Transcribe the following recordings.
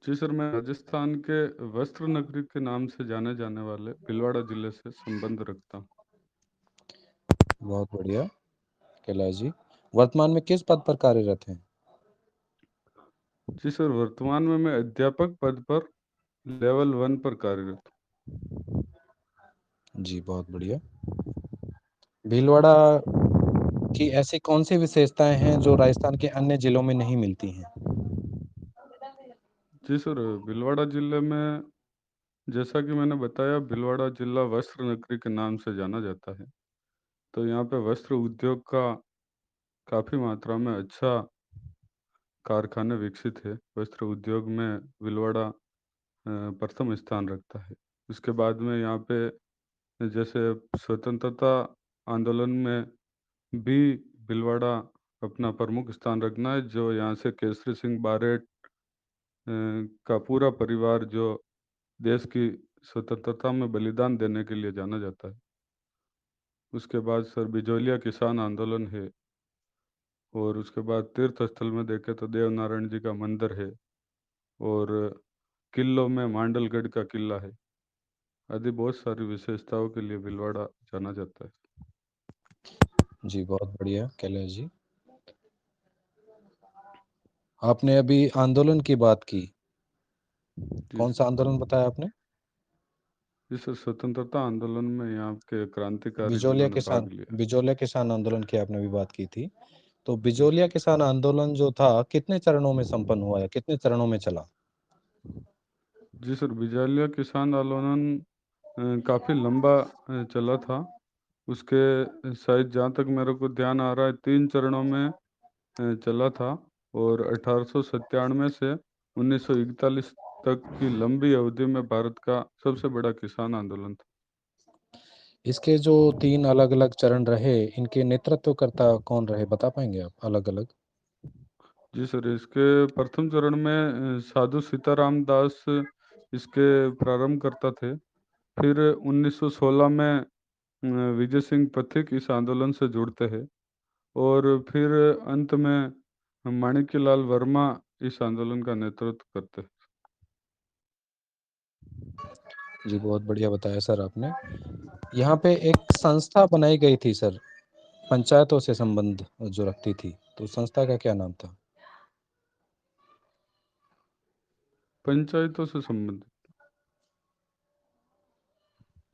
जी sir, मैं राजस्थान के वस्त्र नगरी के नाम से जाने जाने वाले भीलवाड़ा जिले से संबंध रखता हूँ। बहुत बढ़िया कैलाश जी। वर्तमान में किस पद पर कार्यरत हैं? जी सर, वर्तमान में मैं अध्यापक पद पर लेवल 1 पर कार्यरत जी, बहुत बढ़िया। भीलवाड़ा की ऐसी कौन-सी विशेषताएँ हैं जो राजस्थान के अन्य जिलों में नहीं मिलती हैं? हूँ। जी सर, भीलवाड़ा जिले में जैसा कि मैंने बताया, भीलवाड़ा जिला वस्त्र नगरी के नाम से जाना जाता है। तो यहाँ पे वस्त्र उद्योग का काफ़ी मात्रा में अच्छा कारखाने विकसित है। वस्त्र उद्योग में भीलवाड़ा प्रथम स्थान रखता है। उसके बाद में यहाँ पे जैसे स्वतंत्रता आंदोलन में भी भीलवाड़ा अपना प्रमुख स्थान रखना है, जो यहाँ से केसरी सिंह बारेट का पूरा परिवार जो देश की स्वतंत्रता में बलिदान देने के लिए जाना जाता है। उसके बाद सर बिजोलिया किसान आंदोलन है, और उसके बाद तीर्थ स्थल में देखें तो देवनारायण जी का मंदिर है, और किलों में मांडलगढ़ का किला है, आदि बहुत सारी विशेषताओं के लिए भीलवाड़ा जाना जाता है। जी, बहुत बढ़िया कैलाश जी। आपने अभी आंदोलन की बात की। जी कौन-सा सर। आंदोलन बताया आपने? इस स्वतंत्रता आंदोलन में यहाँ के क्रांतिकारी बिजोलिया जिन्होंने किसान भाग लिया। बिजोलिया किसान आंदोलन की आपने अभी बात की थी। तो जी बिजोलिया सर। किसान आंदोलन जो था, कितने चरणों में संपन्न हुआ या कितने चरणों में चला? जी सर, बिजालिया किसान आंदोलन काफ़ी लंबा चला था। उसके शायद जहाँ तक मेरे को ध्यान आ रहा है, 3 चरणों में चला था, और 1897 से 1941 तक की लंबी अवधि में भारत का सबसे बड़ा किसान आंदोलन था। इसके जो 3 अलग-अलग चरण रहे, इनके नेतृत्वकर्ता कौन रहे, बता पाएँगे आप अलग-अलग? जी सर, इसके प्रथम चरण में साधु सीताराम दास इसके प्रारंभकर्ता थे। फिर 1916 में विजय सिंह पथिक इस आंदोलन से जुड़ते हैं, और फिर अंत में माणिक्यलाल वर्मा इस आंदोलन का नेतृत्व करते हैं। जी, बहुत बढ़िया बताया सर आपने। यहाँ पे एक संस्था बनाई गई थी सर, पंचायतों से संबंध जो रखती थी, तो संस्था का क्या नाम था? पंचायतों से संबंधित।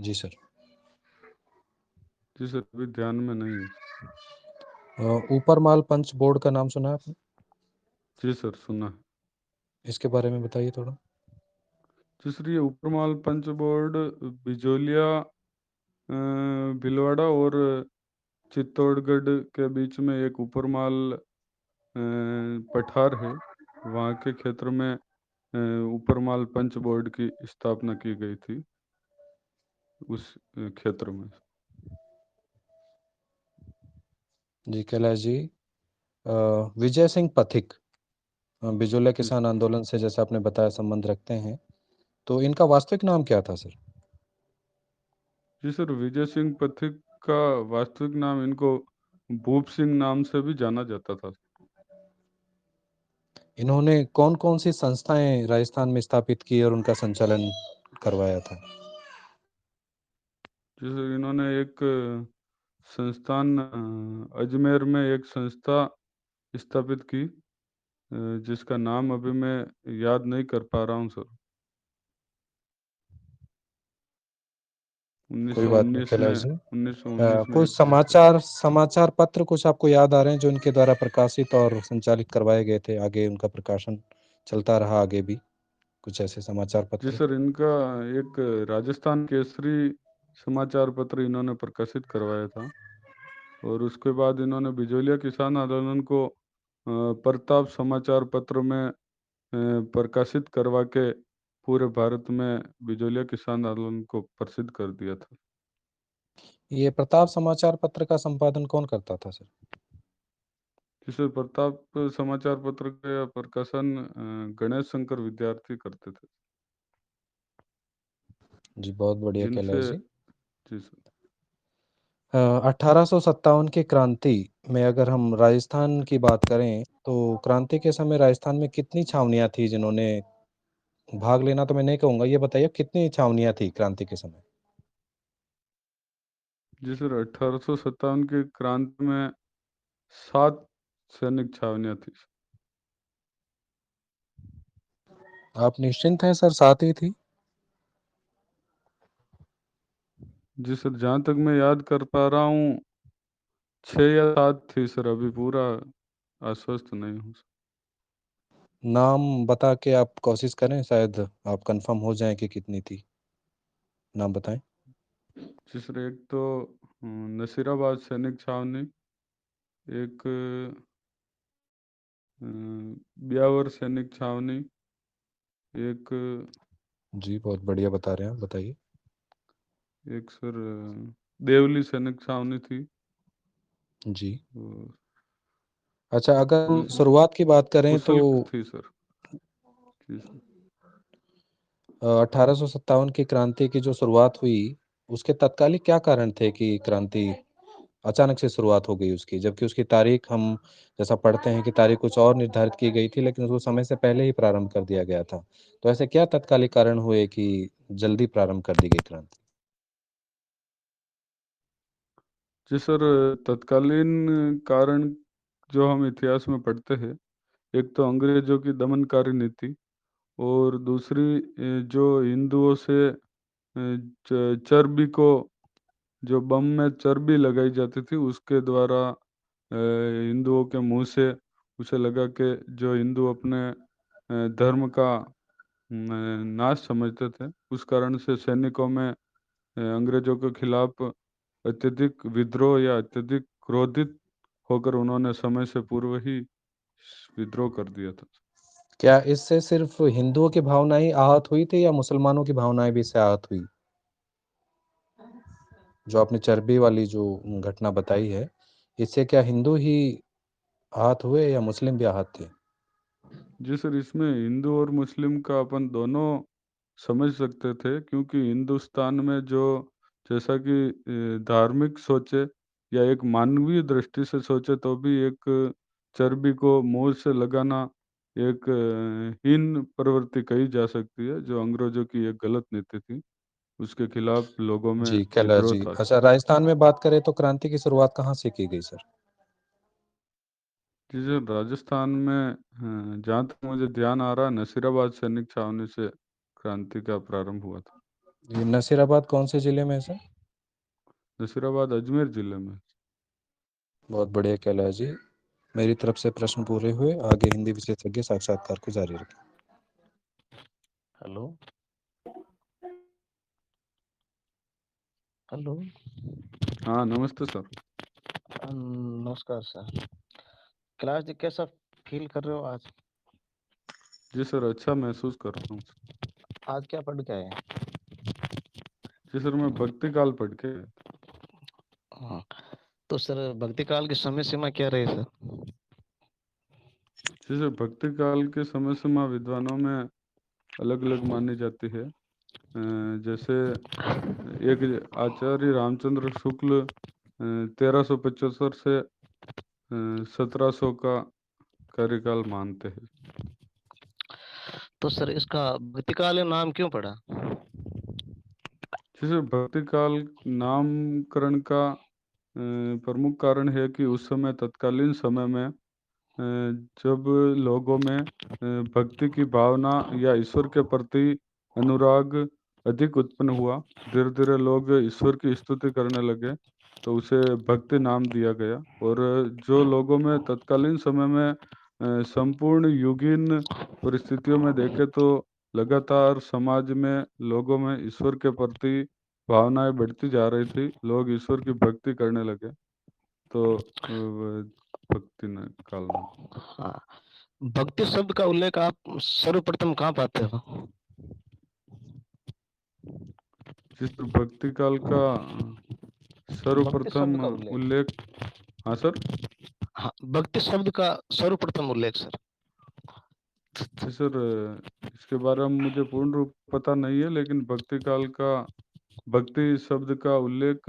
जी सर। जी सर, अभी ध्यान में नहीं है। ऊपरमाल पंच बोर्ड का नाम सुना है आपने? जी सर, सुना है। इसके बारे में बताइए थोड़ा। जी सर, ये उपरमाल पंच बोर्ड बिजोलिया, भीलवाड़ा और चित्तौड़गढ़ के बीच में एक उपरमाल पठार है। वहाँ के क्षेत्र में उपरमाल पंच बोर्ड की स्थापना की गई थी, उस क्षेत्र में। जी कैलाश जी, अ, विजय सिंह पथिक बिजोलिया जी किसान आंदोलन से जैसे आपने बताया संबंध रखते हैं, तो इनका वास्तविक नाम क्या था सर? जी सर, विजय सिंह पथिक का वास्तविक नाम, इनको भूप सिंह नाम से भी जाना जाता था। इन्होंने कौन-कौन सी संस्थाएँ राजस्थान में स्थापित की और उनका संचालन करवाया था? जैसे इन्होंने एक संस्थान अजमेर में एक संस्था स्थापित की, जिसका नाम अभी मैं याद नहीं कर पा रहा हूँ सर। कोई बात नहीं 1919 में कैलाश जी। 1919 में कुछ एक संस्था। समाचार समाचार पत्र कुछ आपको याद आ रहे हैं जो इनके द्वारा प्रकाशित और संचालित करवाए गए थे, आगे उनका प्रकाशन चलता रहा आगे भी? कुछ ऐसे समाचार जी पत्र? सर, इनका एक राजस्थान केसरी समाचार पत्र इन्होंने प्रकाशित करवाया था, और उसके बाद इन्होंने बिजोलिया किसान आंदोलन को प्रताप समाचार पत्र में प्रकाशित करवा के पूरे भारत में बिजोलिया किसान आंदोलन को प्रसिद्ध कर दिया था। ये प्रताप समाचार पत्र का संपादन कौन करता था सर? जिसे प्रताप समाचार पत्र का प्रकाशन गणेश शंकर विद्यार्थी करते थे, जी, बहुत बढ़िया जिनसे। कैलाश जी। जी सर। 1857 की क्रांति में अगर हम राजस्थान की बात करें, तो क्रांति के समय राजस्थान में कितनी छावनियाँ थी जिन्होंने भाग लेना तो मैं नहीं कहूँगा, ये बताइए कितनी छावनियाँ थी क्रांति के समय? जी सर, 1857 की क्रांति में 7 सैनिक छावनियाँ थी। आप निश्चिंत हैं सर, 7 ही थी? जी सर, जहाँ तक मैं याद कर पा रहा हूँ 6 या 7 थी सर, अभी पूरा आश्वस्त नहीं हूँ। नाम बता के आप कोशिश करें, शायद आप कंफर्म हो जाएँ कि कितनी थी। नाम बताएँ। जी सर, एक तो नसीराबाद सैनिक छावनी, एक ब्यावर सैनिक छावनी, एक जी, बहुत बढ़िया बता रहे हैं आप, बताइए। एक सर देवली सैनिक छावनी थी। जी। और अच्छा, अगर हम दूसरी शुरुआत की बात करें तो कुशलगढ़ थी सर। जी सर। 1857 की क्रांति की जो शुरुआत हुई, उसके तत्कालिक क्या कारण थे कि क्रांति अचानक से शुरुआत हो गई उसकी? जबकि उसकी तारीख हम जैसा पढ़ते हैं कि तारीख कुछ और निर्धारित की गई थी, लेकिन उसको समय से पहले ही प्रारंभ कर दिया गया था। तो ऐसे क्या तत्कालिक कारण हुए कि जल्दी प्रारंभ कर दी गई क्रांति? जी सर, तत्कालीन कारण जो हम इतिहास में पढ़ते हैं, एक तो अंग्रेजों की दमनकारी नीति, और दूसरी जो हिंदुओं से चर्बी को, जो बम में चर्बी लगाई जाती थी उसके द्वारा हिंदुओं के मुंह से उसे लगा के जो हिंदू अपने धर्म का नाश समझते थे, उस कारण से सैनिकों में अंग्रेजों के खिलाफ अत्यधिक विद्रोह या अत्यधिक क्रोधित होकर उन्होंने समय से पूर्व ही विद्रोह कर दिया था। क्या इससे सिर्फ हिंदुओं की भावनाएँ ही आहत हुई थी या मुसलमानों की भावनाएँ भी इससे आहत हुई? जो आपने चर्बी वाली जो घटना बताई है, इससे क्या हिंदू ही आहत हुए या मुस्लिम भी आहत थे? जी सर, इसमें हिंदू और मुस्लिम का अपन दोनों समझ सकते थे, क्योंकि हिंदुस्तान में जो, जैसा कि धार्मिक सोचे या एक मानवीय दृष्टि से सोचे तो भी एक चर्बी को मुंह से लगाना एक हीन प्रवृत्ति कही जा सकती है, जो अंग्रेजों की एक गलत नीति थी, उसके खिलाफ लोगों में जी, कैलाश विद्रोह जी। था। अच्छा, राजस्थान में बात करें तो क्रांति की शुरुआत कहाँ से की गई सर? जी सर, राजस्थान में जहाँ तक मुझे ध्यान आ रहा है, नसीराबाद सैनिक छावनी से क्रांति का प्रारंभ हुआ था। ये नसीराबाद कौन से ज़िले में है सर? नसीराबाद अजमेर जिले में। बहुत बढ़िया कैलाश जी। मेरी तरफ से प्रश्न पूरे हुए। आगे हिंदी विशेषज्ञ साक्षात्कार को जारी रखें। हेलो। हेलो। हाँ, नमस्ते सर। नमस्कार सर। कैलाश जी, कैसा फील कर रहे हो आज? जी सर, अच्छा महसूस कर रहा हूँ। आज क्या पढ़ के आए? जी सर, मैं भक्ति काल पढ़ के। हाँ, तो सर भक्ति काल की समय सीमा क्या रही सर? जी सर, भक्ति काल के समय सीमा विद्वानों में अलग अलग मानी जाती है। जैसे एक आचार्य रामचंद्र शुक्ल 1375 से 1700 का कार्यकाल मानते हैं। तो सर इसका भक्ति काल नाम क्यों पड़ा? जैसे भक्ति काल नामकरण का प्रमुख कारण है कि उस समय, तत्कालीन समय में, जब लोगों में भक्ति की भावना या ईश्वर के प्रति अनुराग अधिक उत्पन्न हुआ, धीरे धीरे लोग ईश्वर की स्तुति करने लगे, तो उसे भक्ति नाम दिया गया। और जो लोगों में तत्कालीन समय में संपूर्ण युगीन परिस्थितियों में देखे तो लगातार समाज में लोगों में ईश्वर के प्रति भावनाएं बढ़ती जा रही थी, लोग ईश्वर की भक्ति करने लगे, तो भक्ति न काल नाम। हाँ, भक्ति शब्द का उल्लेख आप सर्वप्रथम कहाँ पाते हो? जिस भक्ति काल का भक्ति सर्वप्रथम शब्द का उल्लेख। उल्लेख। हाँ सर। हाँ, भक्ति शब्द का सर्वप्रथम उल्लेख सर। जी सर, इसके बारे में मुझे पूर्ण रूप पता नहीं है, लेकिन भक्ति काल का, भक्ति शब्द का उल्लेख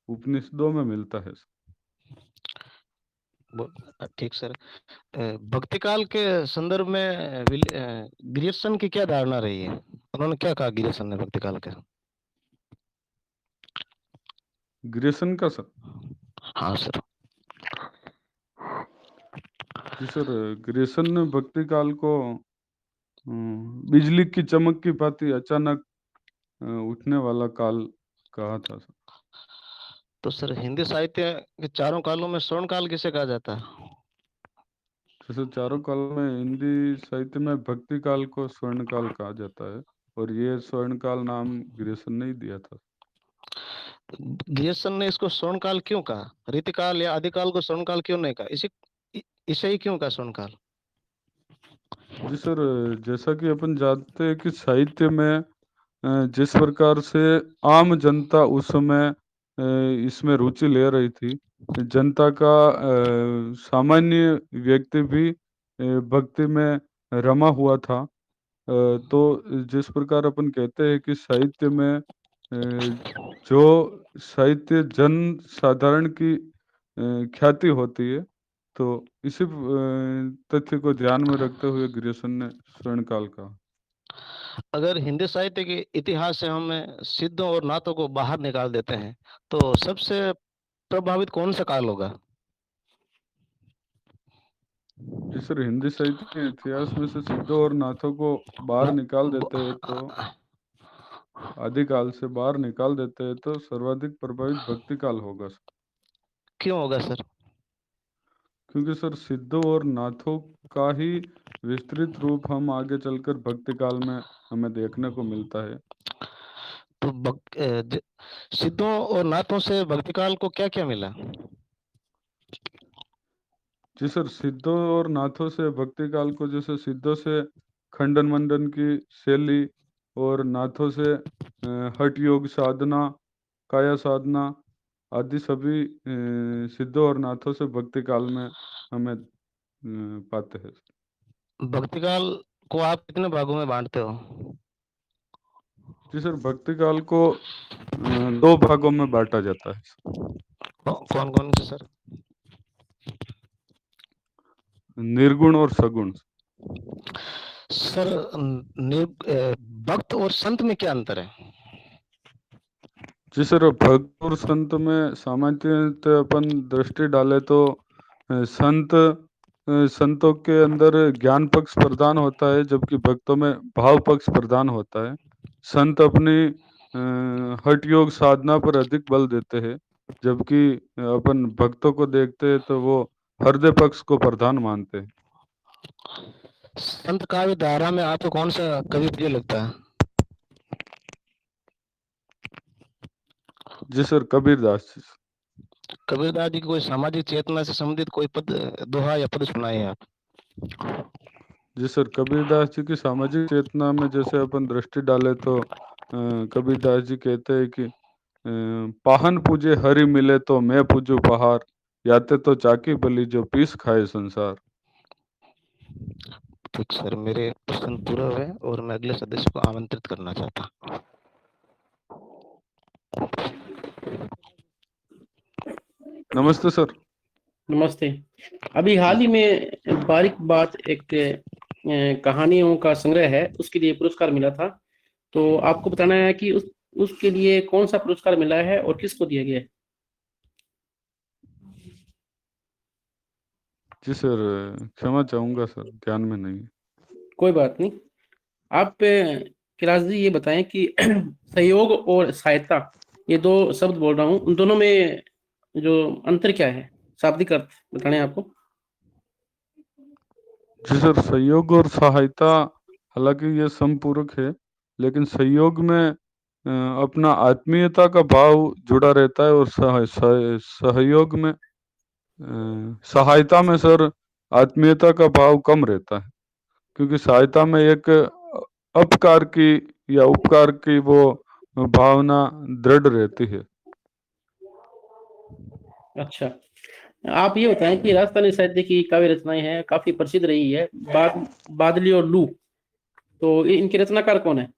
उपनिषदों में मिलता है। ठीक सर। भक्ति काल के संदर्भ में ग्रियर्सन की क्या धारणा रही है? उन्होंने क्या कहा ग्रियर्सन ने भक्ति काल के? ग्रेसन का सर? हाँ सर। जी सर, ग्रेसन ने भक्ति काल को बिजली की चमक की भांति अचानक उठने वाला काल कहा था सर। तो सर हिंदी साहित्य के चारों कालों में स्वर्ण काल किसे कहा जाता है? जैसे चारों काल में हिंदी साहित्य में भक्ति काल को स्वर्ण काल कहा जाता है, और ये स्वर्ण काल नाम ग्रेसन ने ही दिया था। ग्रियर्सन ने इसको स्वर्ण काल क्यों कहा? रीतिकाल या आदिकाल को स्वर्ण काल क्यों नहीं कहा? इसे ही क्यों कहा स्वर्ण काल? जी सर, जैसा कि अपन जानते हैं कि साहित्य में जिस प्रकार से आम जनता उस समय इसमें रुचि ले रही थी, जनता का सामान्य व्यक्ति भी भक्ति में रमा हुआ था। तो जिस प्रकार अपन कहते हैं कि साहित्य में जो साहित्य जन साधारण की ख्याति होती है, तो इसी तथ्य को ध्यान में रखते हुए ग्रेसन ने स्वर्ण काल कहा। अगर हिंदी साहित्य के इतिहास से हम सिद्धों और नाथों को बाहर निकाल देते हैं तो सबसे प्रभावित कौन सा काल होगा? जी सर, हिंदी साहित्य के इतिहास में से सिद्धों और नाथों को बाहर निकाल देते हैं तो आदिकाल से बाहर निकाल देते हैं तो सर्वाधिक प्रभावित भक्ति काल होगा सर। क्यों होगा सर? क्योंकि सर सिद्धों और नाथों का ही विस्तृत रूप हम आगे चलकर भक्ति काल में हमें देखने को मिलता है। तो सिद्धों और नाथों से भक्ति काल को क्या क्या मिला? जी सर, सिद्धों और नाथों से भक्ति काल को, जैसे सिद्धों से खंडन मंडन की शैली और नाथों से हठ योग साधना, काया साधना आदि सभी सिद्धों और नाथों से भक्ति काल में हमें पाते हैं। भक्ति काल को आप कितने भागों में बांटते हो? जी सर, भक्ति काल को दो भागों में बांटा जाता है। कौन कौन से सर? निर्गुण और सगुण। सर भक्त और संत में क्या अंतर है? जी सर, भक्त और संत में सामान्यतः अपन दृष्टि डाले तो संतों के अंदर ज्ञान पक्ष प्रदान होता है, जबकि भक्तों में भाव पक्ष प्रदान होता है। संत अपनी हठ योग साधना पर अधिक बल देते हैं, जबकि अपन भक्तों को देखते हैं तो वो हृदय पक्ष को प्रधान मानते हैं। संत काव्य धारा में आपको कौन सा कवि प्रिय लगता है? जी सर, कबीरदास जी। कबीरदास जी की कोई सामाजिक चेतना से संबंधित कोई पद, दोहा या पद सुनाए आप? जी सर, कबीरदास जी की सामाजिक चेतना में जैसे अपन दृष्टि डाले तो कबीरदास जी कहते हैं कि पाहन पूजे हरि मिले तो मैं पूजू पहाड़, याते तो चाकी भली जो पीस खाए संसार। ठीक सर, मेरे प्रश्न पूरा हुए और मैं अगले सदस्य को आमंत्रित करना चाहता हूँ। नमस्ते सर। नमस्ते। अभी हाल ही में बारीक बात एक कहानियों का संग्रह है, उसके लिए पुरस्कार मिला था। तो आपको बताना है कि उसके लिए कौन सा पुरस्कार मिला है और किसको दिया गया है। जी सर, क्षमा चाहूंगा सर, ध्यान में नहीं। कोई बात नहीं। आप किराज जी ये बताएं कि सहयोग और सहायता, ये दो शब्द बोल रहा हूँ, उन दोनों में जो अंतर क्या है, शाब्दिक अर्थ बताने आपको। जी सर, सहयोग और सहायता हालांकि ये संपूरक है, लेकिन सहयोग में अपना आत्मीयता का भाव जुड़ा रहता है, और सहयोग में सहायता में सर आत्मीयता का भाव कम रहता है, क्योंकि सहायता में एक अपकार की या उपकार की वो भावना दृढ़ रहती है। अच्छा, आप ये बताएं कि राजस्थानी साहित्य की काव्य रचनाएं हैं, काफी प्रसिद्ध रही है, बादली और लू, तो इनके रचनाकार कौन है।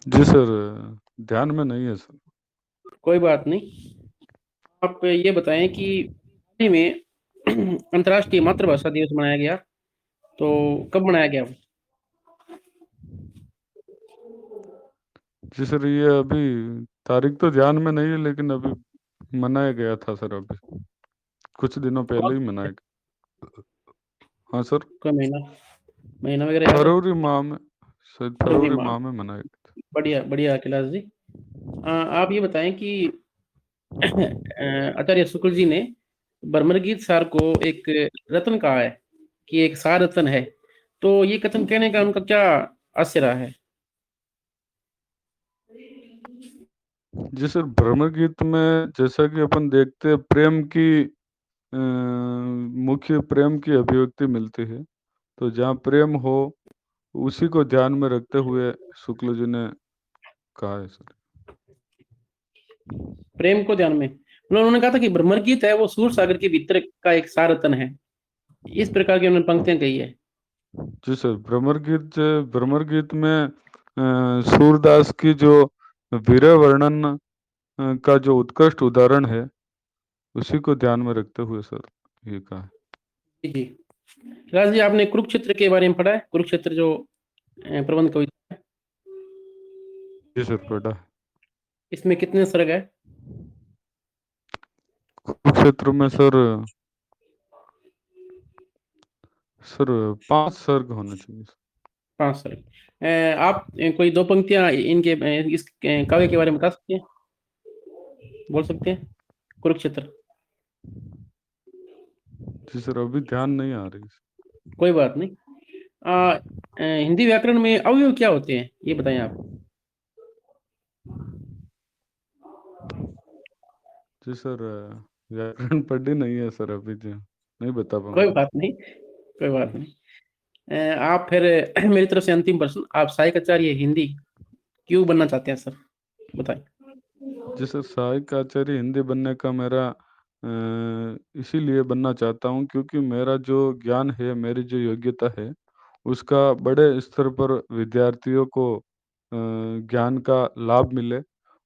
जी सर, ध्यान में नहीं है सर। कोई बात नहीं, आप ये बताएं कि हाल ही में अंतर्राष्ट्रीय मातृभाषा दिवस मनाया गया, तो कब मनाया गया? जी सर, ये अभी तारीख तो ध्यान में नहीं है, लेकिन अभी मनाया गया था सर, अभी कुछ दिनों पहले ही मनाया गया। हाँ सर, कोई महीना महीना वगैरह याद है? फरवरी माह में, शायद फरवरी फरवरी माह। माह में मनाया गया था। बढ़िया बढ़िया कैलाश जी। आप ये बताएं कि आचार्य शुक्ल जी ने बर्मरगीत सार को एक रत्न कहा है, कि एक सार रत्न है, तो ये कथन कहने का उनका क्या आशय रहा है? जी सर, भ्रमर गीत में जैसा कि अपन देखते हैं, प्रेम की मुख्य प्रेम की अभिव्यक्ति मिलती है। तो जहाँ प्रेम हो, उसी को ध्यान में रखते हुए शुक्ल जी ने कहा है सर। प्रेम को ध्यान में, मतलब उन्होंने कहा था कि भ्रमर गीत है वो सूर सागर के भीतर का एक सार रत्न है, इस प्रकार की उन्होंने पंक्तियां कही है। जी सर, भ्रमर गीत में सूरदास की जो वीर वर्णन का जो उत्कृष्ट उदाहरण है, उसी को ध्यान में रखते हुए सर ये कहा है। जी जी। राज जी, आपने कुरुक्षेत्र के बारे में पढ़ा है? कुरुक्षेत्र जो प्रबंध कविता है, जी सर, पढ़ा है। इसमें कितने सर्ग है? कुरुक्षेत्र में सर, सर 5 सर्ग होने चाहिए सर। 5 सर्ग। आप कोई 2 पंक्तियां इनके इस काव्य के बारे में बता सकते हैं, बोल सकते हैं? कुरुक्षेत्र। जी सर, अभी ध्यान नहीं आ रही। कोई बात नहीं। हिंदी व्याकरण में अवयव क्या होते हैं, ये बताएं आप। जी सर, व्याकरण पढ़ी नहीं है सर अभी, जी नहीं बता कोई पाऊंगा। बात नहीं, कोई बात नहीं। आप फिर मेरी तरफ से अंतिम प्रश्न, आप सहायक आचार्य हिंदी क्यों बनना चाहते हैं सर, बताएं। जी सर, सहायक आचार्य हिंदी बनने का मेरा इसीलिए बनना चाहता हूँ क्योंकि मेरा जो ज्ञान है, मेरी जो योग्यता है, उसका बड़े स्तर पर विद्यार्थियों को ज्ञान का लाभ मिले।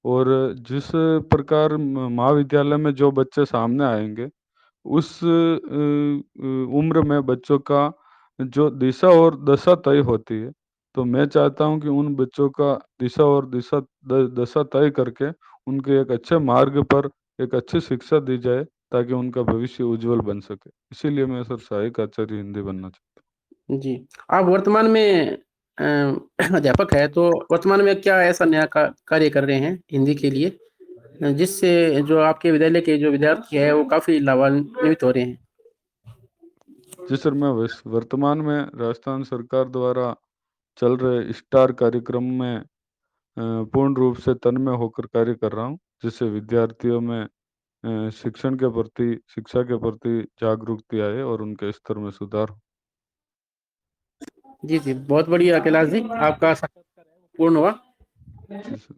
और जिस प्रकार महाविद्यालय में जो बच्चे सामने आएंगे, उस उम्र में बच्चों का जो दिशा और दशा तय होती है, तो मैं चाहता हूं कि उन बच्चों का दिशा और दशा तय करके उनके एक अच्छे मार्ग पर एक अच्छी शिक्षा दी जाए, ताकि उनका भविष्य उज्जवल बन सके। इसीलिए मैं सर सहायक आचार्य हिंदी बनना चाहता जी। आप वर्तमान में अ, अध्यापक है, तो वर्तमान में क्या ऐसा नया कार्य कर रहे हैं हिंदी के लिए, जिससे जो आपके विद्यालय के जो विद्यार्थी है वो काफी लाभान्वित हो रहे हैं? हूँ। जी सर, मैं वर्तमान में राजस्थान सरकार द्वारा चल रहे स्टार कार्यक्रम में पूर्ण रूप से तन्मय होकर कार्य कर रहा हूँ, जिससे विद्यार्थियों में शिक्षा के प्रति जागरूकता आए और उनके स्तर में सुधार हो। जी जी, बहुत बढ़िया कैलाश जी, आपका साक्षात्कार है वो पूर्ण हुआ। जी सर।